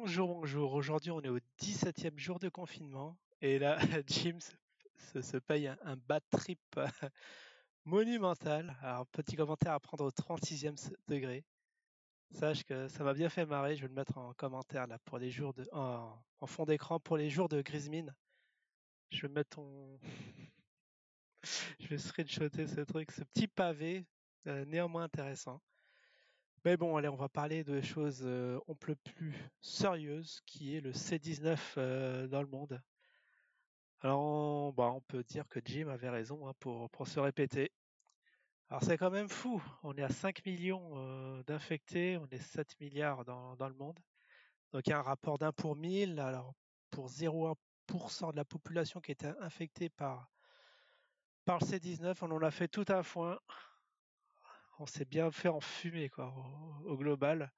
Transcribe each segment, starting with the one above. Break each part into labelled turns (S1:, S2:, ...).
S1: Bonjour. Aujourd'hui, on est au 17e jour de confinement. Et là, Jim se paye un bad trip monumental. Alors, petit commentaire à prendre au 36e degré. Sache que ça m'a bien fait marrer. Je vais le mettre en commentaire là pour les jours en fond d'écran pour les jours de Grismine. Je vais mettre je vais screenshotter ce truc, ce petit pavé, néanmoins intéressant. Mais bon, allez, on va parler de choses on peut plus sérieuses, qui est le C19 dans le monde. Alors, on peut dire que Jim avait raison hein, pour se répéter. Alors, c'est quand même fou. On est à 5 millions d'infectés, on est 7 milliards dans le monde. Donc, il y a un rapport d'1 pour 1000. Alors, pour 0,1% de la population qui était infectée par le C19, on en a fait tout un foin. On s'est bien fait enfumer quoi, au global.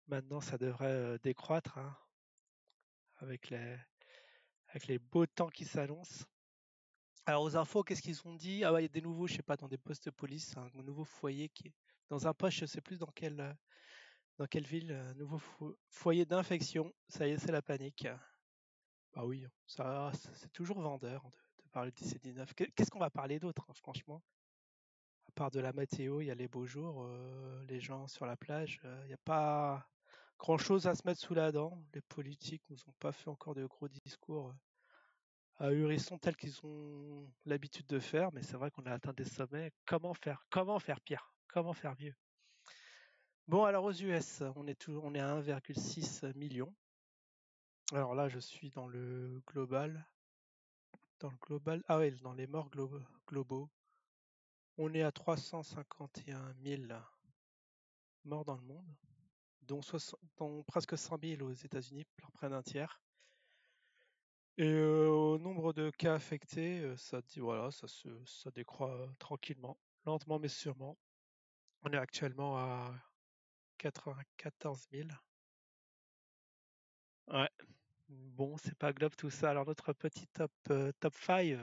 S1: Maintenant, ça devrait décroître hein, avec les beaux temps qui s'annoncent. Alors aux infos, qu'est-ce qu'ils ont dit? Ah ouais, il y a des nouveaux, je sais pas, dans des postes de police, un nouveau foyer qui est dans un poste, je sais plus dans quelle ville, un nouveau foyer d'infection. Ça y est, c'est la panique. Bah oui, ça c'est toujours vendeur de parler du C19. Qu'est-ce qu'on va parler d'autre, hein, franchement? À part de la météo, il y a les beaux jours, les gens sur la plage, il n'y a pas grand-chose à se mettre sous la dent. Les politiques nous ont pas fait encore de gros discours ahurissants tels qu'ils ont l'habitude de faire, mais c'est vrai qu'on a atteint des sommets. Comment faire pire? Comment faire mieux? Bon, alors aux US, on est à 1,6 million. Alors là, je suis dans le global. Dans le global, ah ouais, dans les morts globaux. On est à 351 000 morts dans le monde, dont presque 100 000 aux États-Unis, près d'un tiers. Et au nombre de cas affectés, ça décroît tranquillement, lentement mais sûrement. On est actuellement à 94 000. Ouais, bon, c'est pas globe tout ça. Alors notre petit top 5,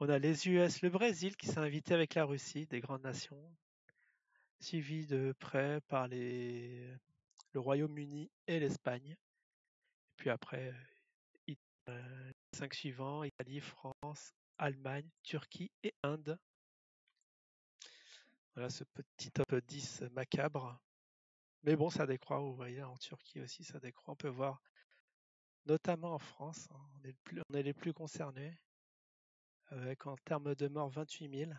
S1: on a les US, le Brésil qui s'est invité avec la Russie, des grandes nations, suivi de près par le Royaume-Uni et l'Espagne. Puis après, 5 suivants, Italie, France, Allemagne, Turquie et Inde. Voilà ce petit top 10 macabre. Mais bon, ça décroît, vous voyez, en Turquie aussi, ça décroît. On peut voir, notamment en France, hein, on est les plus concernés, avec en termes de morts 28 000.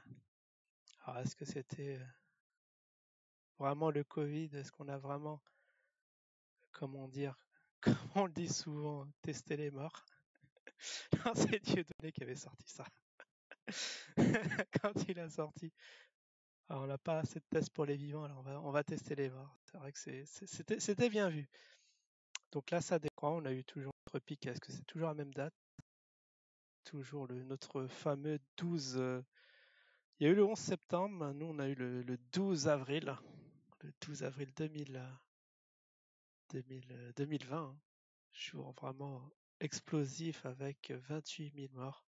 S1: Alors, est-ce que c'était vraiment le Covid? Est-ce qu'on a vraiment, comment dire, comme on le dit souvent, testé les morts? Non, c'est Dieudonné qui avait sorti ça. Quand il a sorti. Alors, on n'a pas assez de tests pour les vivants, alors on va tester les morts. C'est vrai que c'était bien vu. Donc là, ça décroît. On a eu toujours notre pic. Est-ce que c'est toujours la même date? Toujours notre fameux 12. Il y a eu le 11 septembre. Nous, on a eu le 12 avril. Le 12 avril 2020. Hein. Jour vraiment explosif avec 28 000 morts.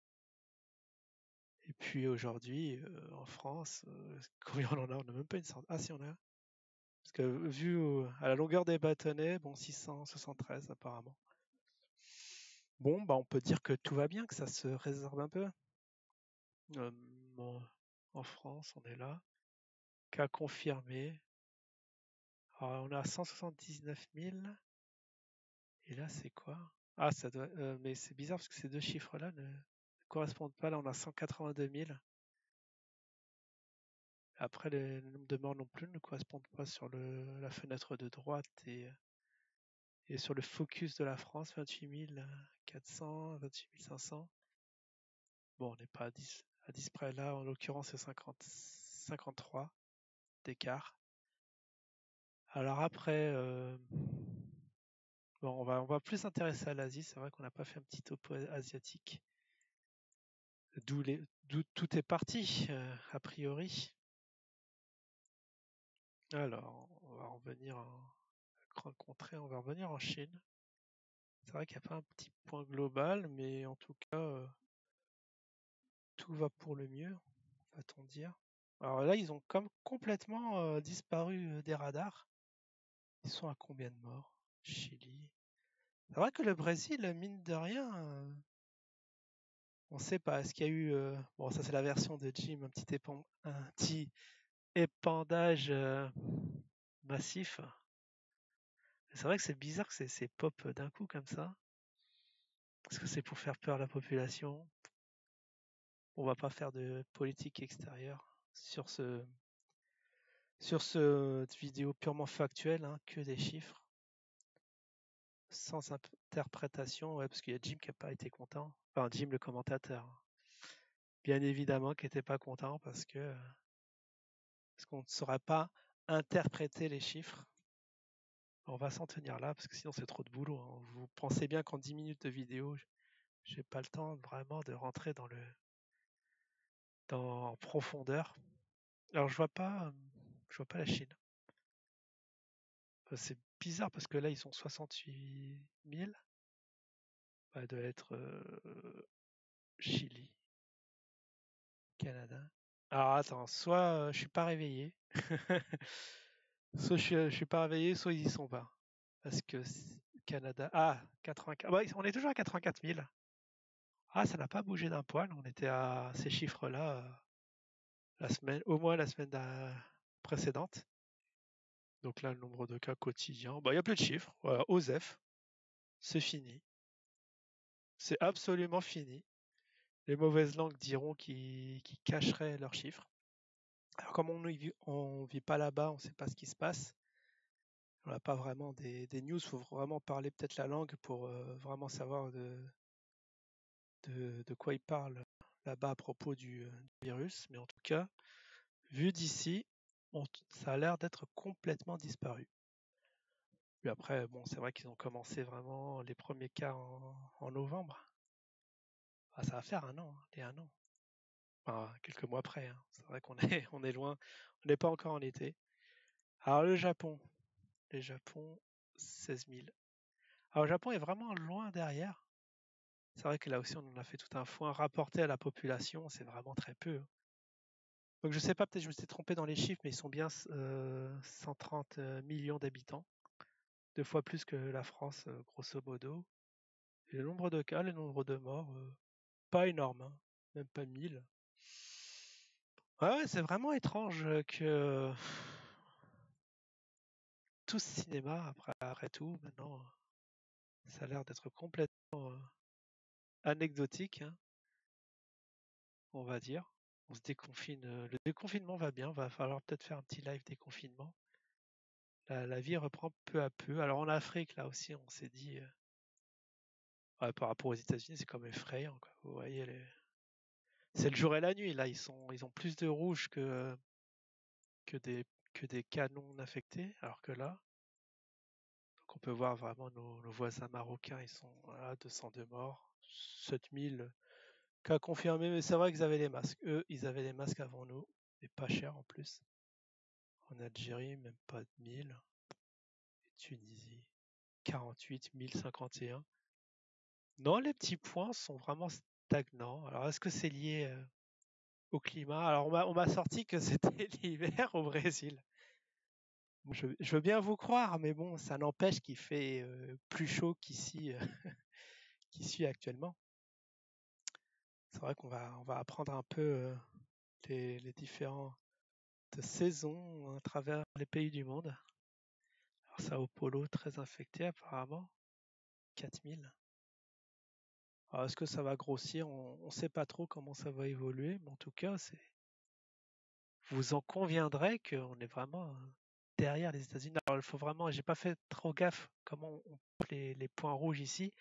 S1: Et puis aujourd'hui, en France, combien on en a? On n'a même pas une sorte. Ah si, on a. Parce que vu à la longueur des bâtonnets, bon, 673 apparemment. Bon, bah on peut dire que tout va bien, que ça se résorbe un peu. En France, on est là. Cas confirmé. Alors, on est à 179 000. Et là, c'est quoi? Ah, ça doit. Mais c'est bizarre parce que ces deux chiffres-là ne correspondent pas. Là, on a 182 000. Après, le nombre de morts non plus ne correspondent pas sur la fenêtre de droite et sur le focus de la France, 28 400, 28 500. Bon, on n'est pas à 10 près là. En l'occurrence, c'est 53 d'écart. Alors après, bon, on va plus s'intéresser à l'Asie. C'est vrai qu'on n'a pas fait un petit topo asiatique. D'où tout est parti, a priori. Alors, on va revenir en grande contrée, on va revenir en Chine. C'est vrai qu'il n'y a pas un petit point global, mais en tout cas, tout va pour le mieux, va-t-on dire. Alors là, ils ont comme complètement disparu des radars. Ils sont à combien de morts? Chili. C'est vrai que le Brésil, mine de rien, on ne sait pas. Est-ce qu'il y a eu... bon, ça c'est la version de Jim, un petit épandage massif. C'est vrai que c'est bizarre que c'est pop d'un coup comme ça. Est-ce que c'est pour faire peur à la population? On va pas faire de politique extérieure sur ce vidéo purement factuelle, hein, que des chiffres, sans interprétation, ouais, parce qu'il y a Jim qui n'a pas été content. Enfin, Jim le commentateur, hein. Bien évidemment qui n'était pas content parce qu'on ne saurait pas interpréter les chiffres. On va s'en tenir là, parce que sinon c'est trop de boulot, hein. Vous pensez bien qu'en 10 minutes de vidéo, j'ai pas le temps vraiment de rentrer en profondeur. Alors je vois pas la Chine. C'est bizarre parce que là ils sont 68 000. Ça doit être Chili, Canada. Alors attends, soit je suis pas réveillé, soit je suis pas réveillé, soit ils y sont pas. Parce que Canada, 84, bah, on est toujours à 84 000. Ah, ça n'a pas bougé d'un poil. On était à ces chiffres-là au moins la semaine précédente. Donc là, le nombre de cas quotidiens, bah, il n'y a plus de chiffres. Voilà, OSEF, c'est fini. C'est absolument fini. Les mauvaises langues diront qu'ils cacheraient leurs chiffres. Alors comme on vit pas là-bas, on ne sait pas ce qui se passe. On n'a pas vraiment des news. Il faut vraiment parler peut-être la langue pour vraiment savoir de quoi ils parlent là-bas à propos du virus. Mais en tout cas, vu d'ici, ça a l'air d'être complètement disparu. Puis après, bon, c'est vrai qu'ils ont commencé vraiment les premiers cas en novembre. Ah, ça va faire un an, les un an. Enfin, quelques mois après, hein. C'est vrai qu'on est, on est loin. On n'est pas encore en été. Alors le Japon, 16 000. Alors le Japon est vraiment loin derrière. C'est vrai que là aussi on en a fait tout un foin. Rapporté à la population, c'est vraiment très peu, hein. Donc je sais pas, peut-être je me suis trompé dans les chiffres, mais ils sont bien 130 millions d'habitants, 2 fois plus que la France, grosso modo. Et le nombre de cas, le nombre de morts, pas énorme, hein, même pas 1000. Ouais, c'est vraiment étrange que tout ce cinéma, après tout, maintenant, ça a l'air d'être complètement anecdotique, hein, on va dire. On se déconfine. Le déconfinement va bien. Va falloir peut-être faire un petit live déconfinement. La vie reprend peu à peu. Alors en Afrique, là aussi, on s'est dit, ouais, par rapport aux États-Unis, c'est comme effrayant, quoi. Vous voyez, c'est le jour et la nuit. Là, ils ont plus de rouge que des, que des cas non affectés. Alors que là, donc on peut voir vraiment nos voisins marocains, ils sont à 202 morts, 7000 cas confirmés. Mais c'est vrai qu'ils avaient les masques. Eux, ils avaient les masques avant nous. Et pas cher en plus. En Algérie, même pas de 1000. Tunisie, 48 1051. Non, les petits points sont vraiment stagnants. Alors, est-ce que c'est lié au climat? Alors, on m'a sorti que c'était l'hiver au Brésil. Je veux bien vous croire, mais bon, ça n'empêche qu'il fait plus chaud qu'ici, qu'ici actuellement. C'est vrai on va apprendre un peu les différentes saisons à travers les pays du monde. Alors, Sao Paulo, très infecté apparemment, 4000. Alors, est-ce que ça va grossir? On ne sait pas trop comment ça va évoluer, mais en tout cas, vous en conviendrez qu'on est vraiment derrière les États-Unis. Alors, il faut vraiment, j'ai pas fait trop gaffe comment on compte les points rouges ici.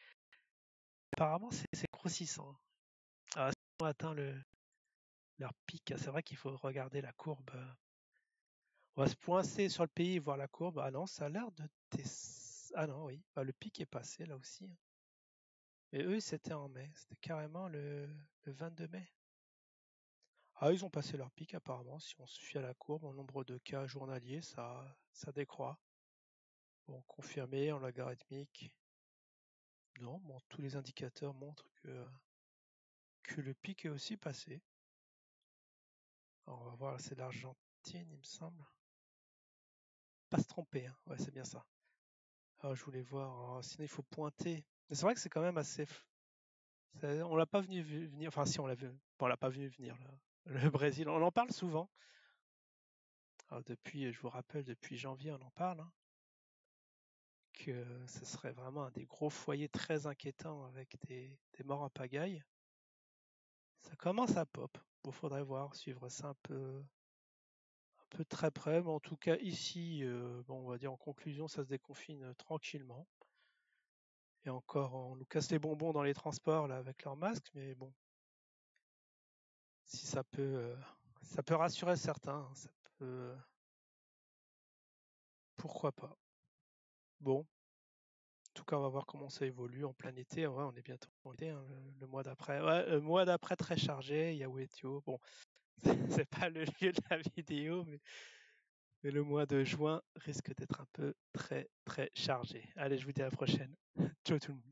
S1: Apparemment, c'est grossissant. Alors, est-ce qu'on atteint leur pic? C'est vrai qu'il faut regarder la courbe. On va se poincer sur le pays et voir la courbe. Ah non, ça a l'air de... Ah non, oui. Bah, le pic est passé là aussi, hein. Mais eux, c'était en mai. C'était carrément le 22 mai. Ah, ils ont passé leur pic apparemment. Si on se fie à la courbe, en nombre de cas journaliers, ça décroît. Bon, confirmé en logarithmique. Non, bon, tous les indicateurs montrent que le pic est aussi passé. Alors, on va voir, c'est l'Argentine, il me semble. Pas se tromper, hein. Ouais, c'est bien ça. Ah, je voulais voir, sinon il faut pointer. Mais c'est vrai que c'est quand même assez. On l'a pas venir. Enfin, si on l'a vu. Bon, on l'a pas vu venir là. Le Brésil, on en parle souvent. Alors, depuis, je vous rappelle, depuis janvier, on en parle, hein, que ce serait vraiment un des gros foyers très inquiétants avec des morts en pagaille. Ça commence à pop. Il faudrait voir, suivre ça un peu de très près. Mais en tout cas, ici, bon, on va dire en conclusion, ça se déconfine tranquillement. Et encore, on nous casse les bonbons dans les transports là avec leurs masques, mais bon, si ça peut rassurer certains, hein, ça peut, pourquoi pas. Bon, en tout cas, on va voir comment ça évolue en plein été. Ouais, on est bientôt en été, hein, le mois d'après. Ouais, le mois d'après très chargé. Il y a Wetio. Bon, c'est pas le lieu de la vidéo, mais le mois de juin risque d'être un peu très très chargé. Allez, je vous dis à la prochaine. Ciao tout le monde.